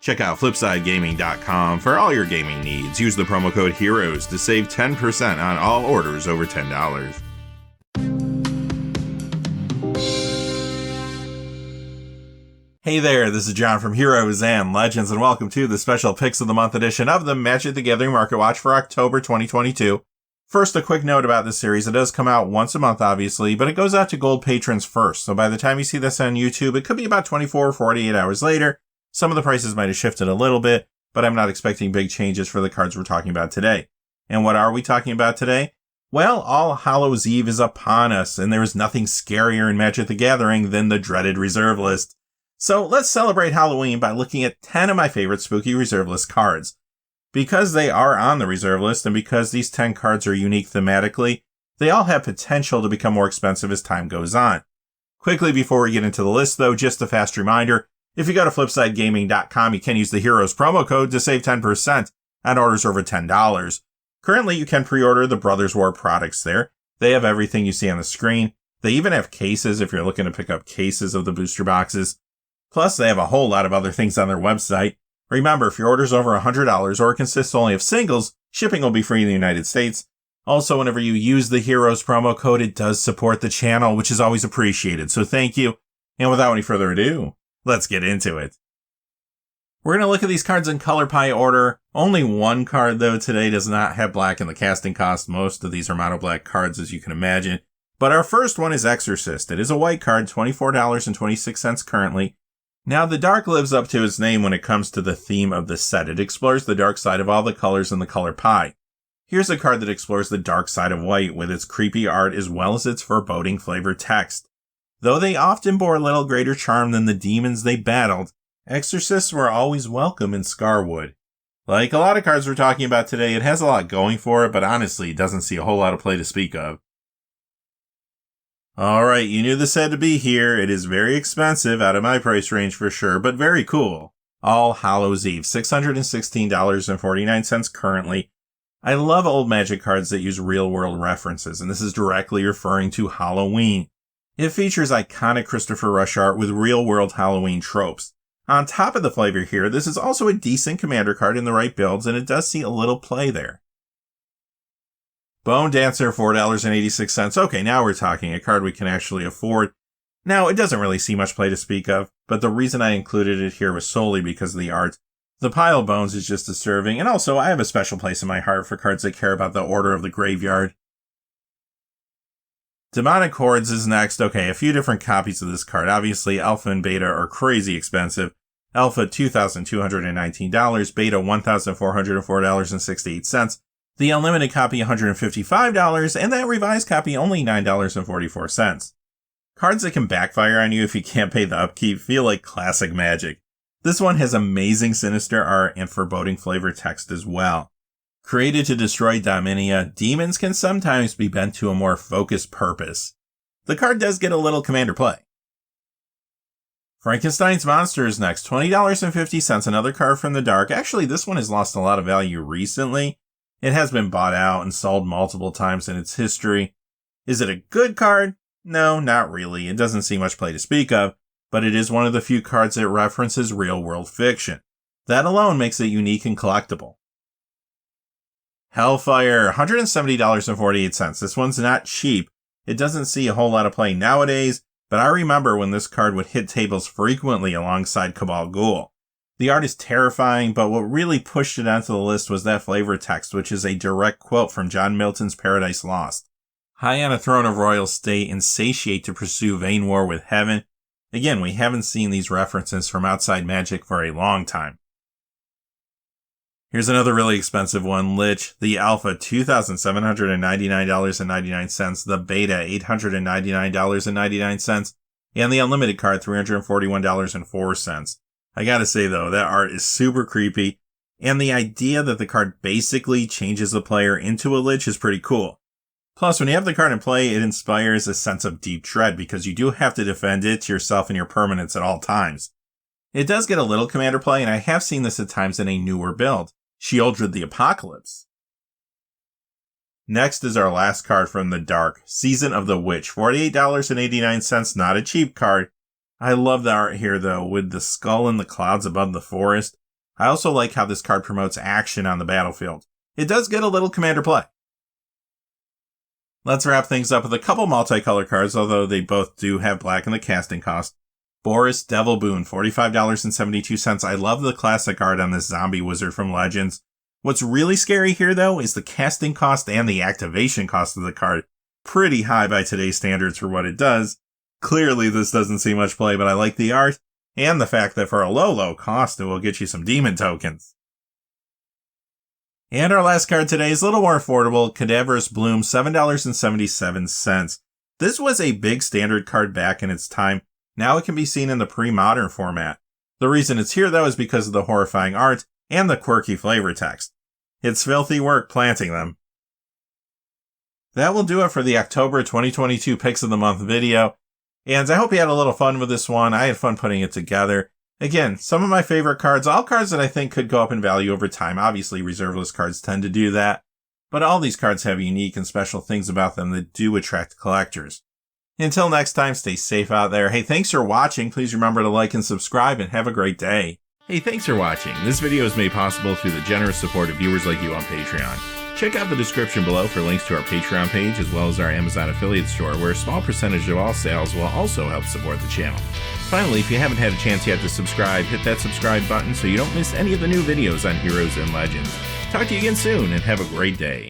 Check out FlipsideGaming.com for all your gaming needs. Use the promo code HEROES to save 10% on all orders over $10. Hey there, this is John from Heroes and Legends, and welcome to the special Picks of the Month edition of the Magic the Gathering Market Watch for October 2022. First, a quick note about this series. It does come out once a month, obviously, but it goes out to gold patrons first. So by the time you see this on YouTube, it could be about 24 or 48 hours later. Some of the prices might have shifted a little bit, but I'm not expecting big changes for the cards we're talking about today. And what are we talking about today? Well, All Hallows Eve is upon us, and there is nothing scarier in Magic the Gathering than the dreaded reserve list. So let's celebrate Halloween by looking at 10 of my favorite spooky reserve list cards. Because they are on the reserve list, and because these 10 cards are unique thematically, they all have potential to become more expensive as time goes on. Quickly before we get into the list though, just a fast reminder, if you go to FlipsideGaming.com, you can use the Heroes promo code to save 10% on orders over $10. Currently, you can pre-order the Brothers War products there. They have everything you see on the screen. They even have cases if you're looking to pick up cases of the booster boxes. Plus, they have a whole lot of other things on their website. Remember, if your order's over $100 or it consists only of singles, shipping will be free in the United States. Also, whenever you use the Heroes promo code, it does support the channel, which is always appreciated. So thank you. And without any further ado, let's get into it. We're going to look at these cards in color pie order. Only one card, though, today does not have black in the casting cost. Most of these are mono black cards, as you can imagine. But our first one is Exorcist. It is a white card, $24.26 currently. Now, the dark lives up to its name when it comes to the theme of the set. It explores the dark side of all the colors in the color pie. Here's a card that explores the dark side of white with its creepy art as well as its foreboding flavored text. Though they often bore a little greater charm than the demons they battled, Exorcists were always welcome in Scarwood. Like a lot of cards we're talking about today, it has a lot going for it, but honestly, it doesn't see a whole lot of play to speak of. Alright, you knew this had to be here. It is very expensive, out of my price range for sure, but very cool. All Hallows Eve, $616.49 currently. I love old Magic cards that use real-world references, and this is directly referring to Halloween. It features iconic Christopher Rush art with real-world Halloween tropes. On top of the flavor here, this is also a decent commander card in the right builds, and it does see a little play there. Bone Dancer, $4.86. Okay, now we're talking a card we can actually afford. Now, it doesn't really see much play to speak of, but the reason I included it here was solely because of the art. The pile of bones is just disturbing, and also I have a special place in my heart for cards that care about the order of the graveyard. Demonic Hordes is next. Okay, a few different copies of this card. Obviously, Alpha and Beta are crazy expensive. Alpha, $2,219. Beta, $1,404.68. The unlimited copy, $155. And that revised copy, only $9.44. Cards that can backfire on you if you can't pay the upkeep feel like classic Magic. This one has amazing sinister art and foreboding flavor text as well. Created to destroy Dominia, demons can sometimes be bent to a more focused purpose. The card does get a little commander play. Frankenstein's Monster is next, $20.50, another card from the dark. Actually, this one has lost a lot of value recently. It has been bought out and sold multiple times in its history. Is it a good card? No, not really. It doesn't see much play to speak of, but it is one of the few cards that references real-world fiction. That alone makes it unique and collectible. Hellfire, $170.48. This one's not cheap. It doesn't see a whole lot of play nowadays, but I remember when this card would hit tables frequently alongside Cabal Ghoul. The art is terrifying, but what really pushed it onto the list was that flavor text, which is a direct quote from John Milton's Paradise Lost. High on a throne of royal state, insatiate to pursue vain war with heaven. Again, we haven't seen these references from outside Magic for a long time. Here's another really expensive one, Lich. The Alpha, $2,799.99. The Beta, $899.99. And the Unlimited card, $341.04. I gotta say though, that art is super creepy. And the idea that the card basically changes the player into a Lich is pretty cool. Plus, when you have the card in play, it inspires a sense of deep dread because you do have to defend it to yourself and your permanents at all times. It does get a little commander play, and I have seen this at times in a newer build. Sheoldred the Apocalypse. Next is our last card from the dark, Season of the Witch, $48.89, not a cheap card. I love the art here though, with the skull in the clouds above the forest. I also like how this card promotes action on the battlefield. It does get a little commander play. Let's wrap things up with a couple multicolor cards, although they both do have black in the casting cost. Boris Devil Boon, $45.72. I love the classic art on this zombie wizard from Legends. What's really scary here, though, is the casting cost and the activation cost of the card. Pretty high by today's standards for what it does. Clearly, this doesn't see much play, but I like the art, and the fact that for a low cost, it will get you some demon tokens. And our last card today is a little more affordable, Cadaverous Bloom, $7.77. This was a big standard card back in its time. Now it can be seen in the pre-modern format. The reason it's here, though, is because of the horrifying art and the quirky flavor text. It's filthy work planting them. That will do it for the October 2022 Picks of the Month video, and I hope you had a little fun with this one. I had fun putting it together. Again, some of my favorite cards, all cards that I think could go up in value over time. Obviously, reserveless cards tend to do that, but all these cards have unique and special things about them that do attract collectors. Until next time, stay safe out there. Hey, thanks for watching. Please remember to like and subscribe, and have a great day. Hey, thanks for watching. This video is made possible through the generous support of viewers like you on Patreon. Check out the description below for links to our Patreon page, as well as our Amazon affiliate store, where a small percentage of all sales will also help support the channel. Finally, if you haven't had a chance yet to subscribe, hit that subscribe button so you don't miss any of the new videos on Heroes and Legends. Talk to you again soon, and have a great day.